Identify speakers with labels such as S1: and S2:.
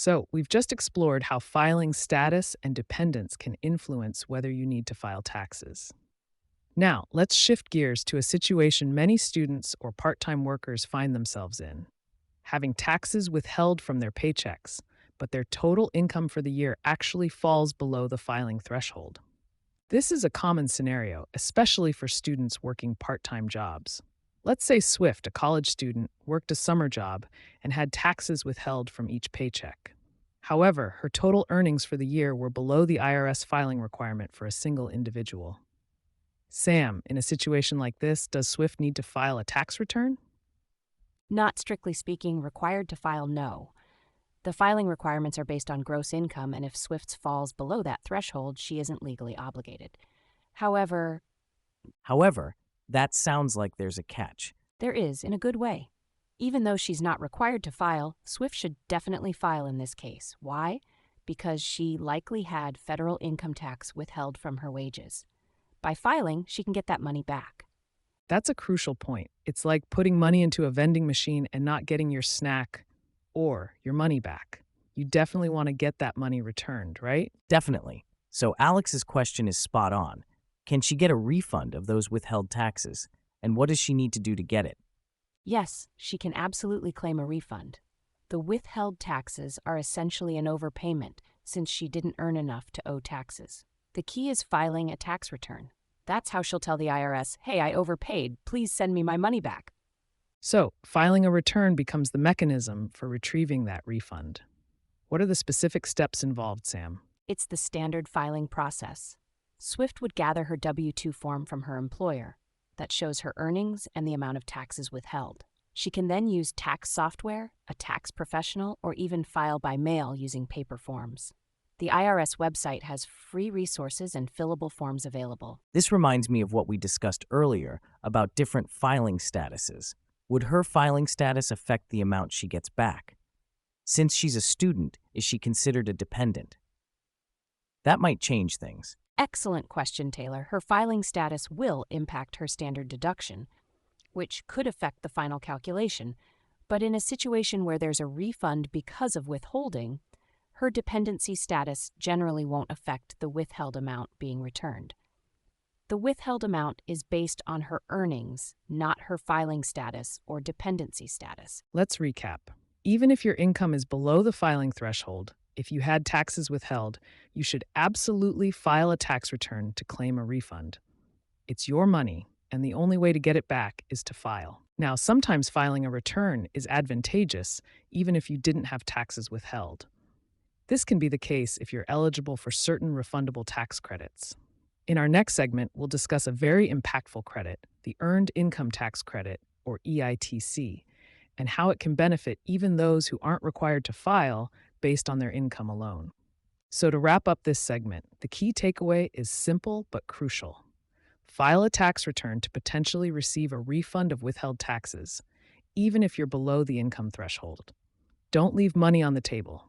S1: So, we've just explored how filing status and dependence can influence whether you need to file taxes. Now, let's shift gears to a situation many students or part time workers find themselves in: having taxes withheld from their paychecks, but their total income for the year actually falls below the filing threshold. This is a common scenario, especially for students working part time jobs. Let's say Swift, a college student, worked a summer job and had taxes withheld from each paycheck. However, her total earnings for the year were below the IRS filing requirement for a single individual. Sam, in a situation like this, does Swift need to file a tax return?
S2: Not strictly speaking, required to file, no. The filing requirements are based on gross income, and if Swift's falls below that threshold, she isn't legally obligated. However,
S3: However, that sounds like there's a catch.
S2: there is, in a good way. Even though she's not required to file, Swift should definitely file in this case. Why? Because she likely had federal income tax withheld from her wages. By filing, she can get that money back.
S1: That's a crucial point. It's like putting money into a vending machine and not getting your snack or your money back. You definitely want to get that money returned, right?
S3: Definitely. So Alex's question is spot on. Can she get a refund of those withheld taxes? And what does she need to do to get it?
S2: Yes, she can absolutely claim a refund. The withheld taxes are essentially an overpayment since she didn't earn enough to owe taxes. The key is filing a tax return. That's how she'll tell the IRS, hey, I overpaid, please send me my money back.
S1: So, filing a return becomes the mechanism for retrieving that refund. What are the specific steps involved, Sam?
S2: It's the standard filing process. Swift would gather her W-2 form from her employer that shows her earnings and the amount of taxes withheld. She can then use tax software, a tax professional, or even file by mail using paper forms. The IRS website has free resources and fillable forms available.
S3: This reminds me of what we discussed earlier about different filing statuses. Would her filing status affect the amount she gets back? Since she's a student, is she considered a dependent? That might change things.
S2: Excellent question, Taylor. Her filing status will impact her standard deduction, which could affect the final calculation. But in a situation where there's a refund because of withholding, her dependency status generally won't affect the withheld amount being returned. The withheld amount is based on her earnings, not her filing status or dependency status.
S1: Let's recap. Even if your income is below the filing threshold, if you had taxes withheld, you should absolutely file a tax return to claim a refund. It's your money, and the only way to get it back is to file. Now, sometimes filing a return is advantageous, even if you didn't have taxes withheld. This can be the case if you're eligible for certain refundable tax credits. In our next segment, we'll discuss a very impactful credit, the Earned Income Tax Credit, or EITC, and how it can benefit even those who aren't required to file based on their income alone. So, to wrap up this segment, the key takeaway is simple but crucial. File a tax return to potentially receive a refund of withheld taxes, even if you're below the income threshold. Don't leave money on the table.